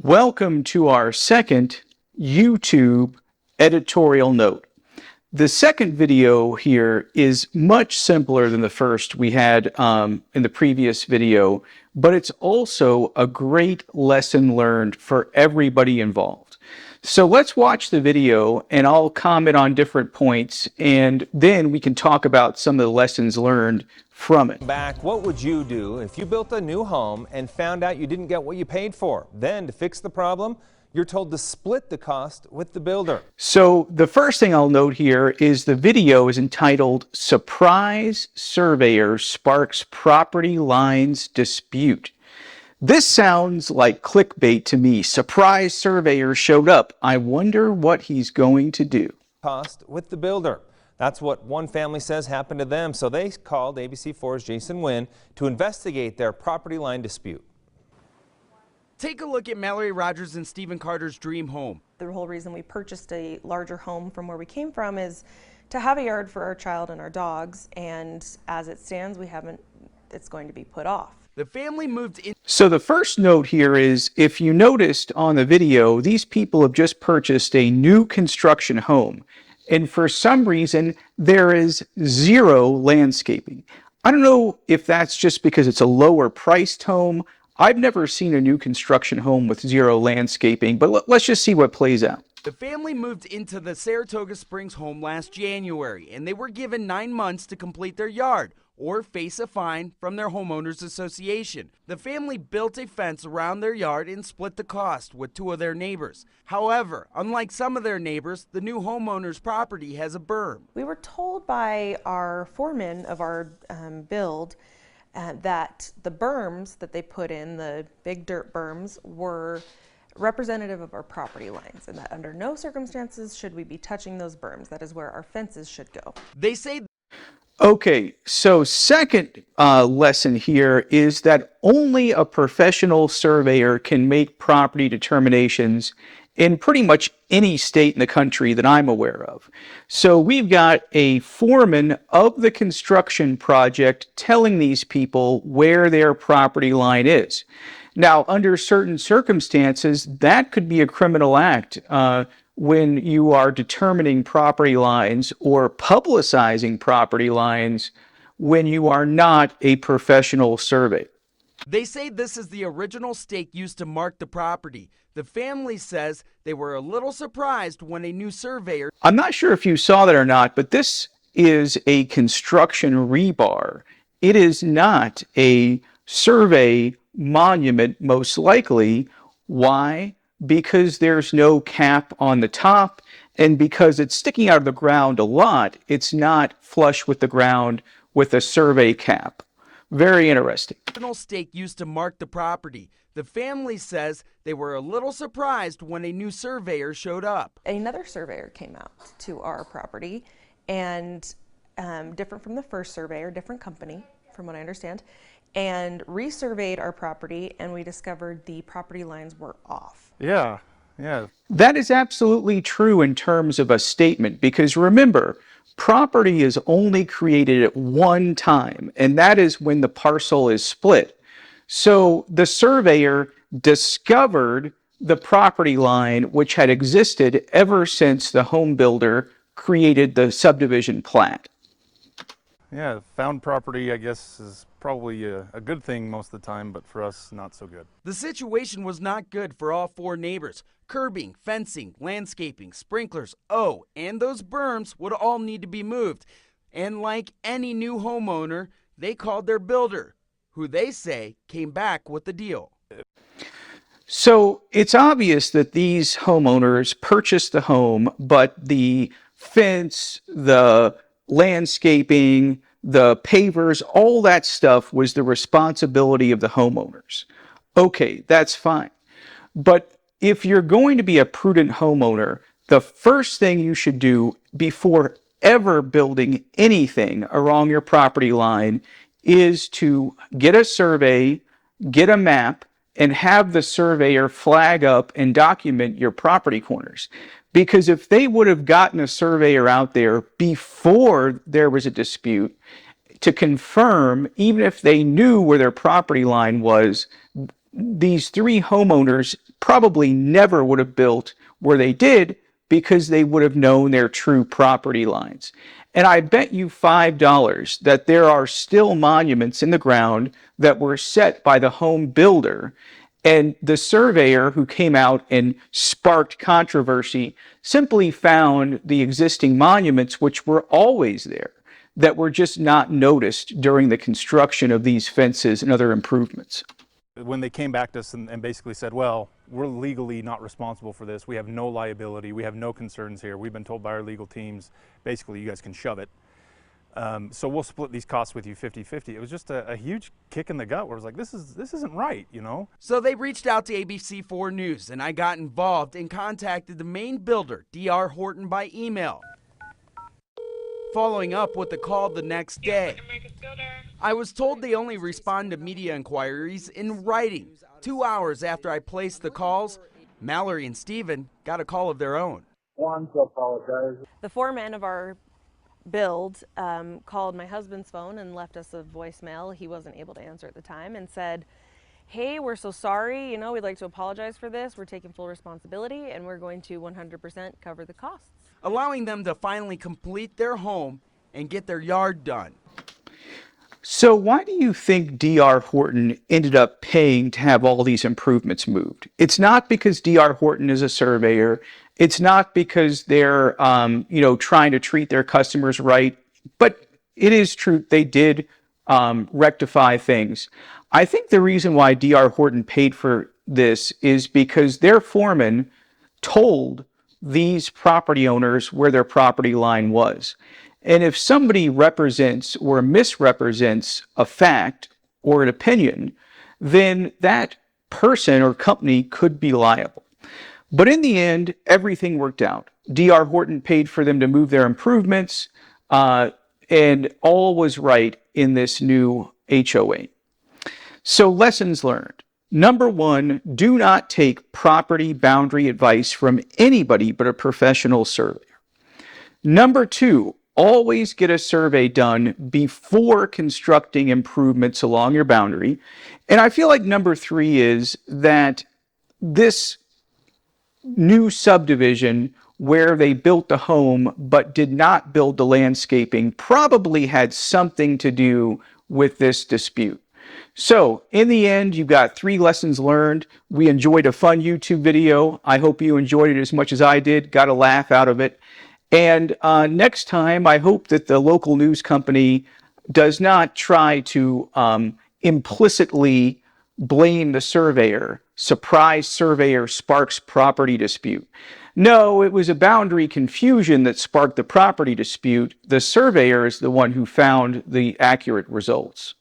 Welcome to our second YouTube editorial note. The second video here is much simpler than the first we had in the previous video, but it's also a great lesson learned for everybody involved. So let's watch the video and I'll comment on different points and then we can talk about some of the lessons learned from it. What would you do if you built a new home and found out you didn't get what you paid for? Then to fix the problem, you're told to split the cost with the builder. So the first thing I'll note here is the video is entitled Surprise Surveyor Sparks Property Lines Dispute. This sounds like clickbait to me. Surprise surveyor showed up. I wonder what he's going to do. Cost with the builder. That's what one family says happened to them, so they called ABC4's Jason Wynn to investigate their property line dispute. Take a look at Mallory Rogers and Stephen Carter's dream home. The whole reason we purchased a larger home from where we came from is to have a yard for our child and our dogs, and as it stands, it's going to be put off. The family moved in. So the first note here is, if you noticed on the video, these people have just purchased a new construction home. And for some reason, there is zero landscaping. I don't know if that's just because it's a lower priced home. I've never seen a new construction home with zero landscaping, but let's just see what plays out. The family moved into the Saratoga Springs home last January, and they were given 9 months to complete their yard or face a fine from their homeowners association. The family built a fence around their yard and split the cost with 2 of their neighbors. However, unlike some of their neighbors, the new homeowner's property has a berm. We were told by our foreman of our build that the berms that they put in, the big dirt berms, were representative of our property lines, and that under no circumstances should we be touching those berms. That is where our fences should go. They say. Okay, so second lesson here is that only a professional surveyor can make property determinations in pretty much any state in the country that I'm aware of. So we've got a foreman of the construction project telling these people where their property line is. Now, under certain circumstances, that could be a criminal act when you are determining property lines or publicizing property lines when you are not a professional surveyor. They say this is the original stake used to mark the property. The family says they were a little surprised when a new surveyor. I'm not sure if you saw that or not, but this is a construction rebar. It is not a survey monument, most likely. Why? Because there's no cap on the top, and because it's sticking out of the ground a lot, it's not flush with the ground with a survey cap. Very interesting. Original stake used to mark the property. The family says they were a little surprised when a new surveyor showed up. Another surveyor came out to our property, and different from the first surveyor, different company, from what I understand, and resurveyed our property, and we discovered the property lines were off. Yeah. That is absolutely true in terms of a statement, because remember, property is only created at one time, and that is when the parcel is split. So the surveyor discovered the property line which had existed ever since the home builder created the subdivision plat. Yeah, found property, I guess, is probably a good thing most of the time, but for us, not so good. The situation was not good for all 4 neighbors. Curbing, fencing, landscaping, sprinklers, and those berms would all need to be moved. And like any new homeowner, they called their builder, who they say came back with the deal. So it's obvious that these homeowners purchased the home, but the fence, the landscaping, the pavers, all that stuff was the responsibility of the homeowners. Okay, that's fine. But if you're going to be a prudent homeowner, the first thing you should do before ever building anything along your property line is to get a survey, get a map, and have the surveyor flag up and document your property corners. Because if they would have gotten a surveyor out there before there was a dispute to confirm, even if they knew where their property line was, these three homeowners probably never would have built where they did because they would have known their true property lines. And I bet you $5 that there are still monuments in the ground that were set by the home builder. And the surveyor who came out and sparked controversy simply found the existing monuments, which were always there, that were just not noticed during the construction of these fences and other improvements. When they came back to us and basically said, well, we're legally not responsible for this, we have no liability, we have no concerns here, we've been told by our legal teams, basically you guys can shove it. So we'll split these costs with you 50-50. It was just a huge kick in the gut where it was like, this isn't right, you know? So they reached out to ABC4 News, and I got involved and contacted the main builder, D.R. Horton, by email. Following up with a call the next day, I was told they only respond to media inquiries in writing. 2 hours after I placed the calls, Mallory and Steven got a call of their own. The foreman of our build called my husband's phone and left us a voicemail. He wasn't able to answer at the time and said, hey, we're so sorry, you know, we'd like to apologize for this. We're taking full responsibility and we're going to 100% cover the costs. Allowing them to finally complete their home and get their yard done. So why do you think D.R. Horton ended up paying to have all these improvements moved? It's not because D.R. Horton is a surveyor. It's not because they're, trying to treat their customers right. But it is true they did rectify things. I think the reason why D.R. Horton paid for this is because their foreman told these property owners where their property line was. And if somebody represents or misrepresents a fact or an opinion, then that person or company could be liable. But in the end, everything worked out. D.R. Horton paid for them to move their improvements, and all was right in this new HOA. So lessons learned. Number one, do not take property boundary advice from anybody but a professional surveyor. Number two, always get a survey done before constructing improvements along your boundary. And I feel like number three is that this new subdivision where they built the home but did not build the landscaping probably had something to do with this dispute. So in the end, you've got 3 lessons learned. We enjoyed a fun YouTube video. I hope you enjoyed it as much as I did, got a laugh out of it. And next time, I hope that the local news company does not try to implicitly blame the surveyor. Surprise surveyor sparks property dispute. No, it was a boundary confusion that sparked the property dispute. The surveyor is the one who found the accurate results.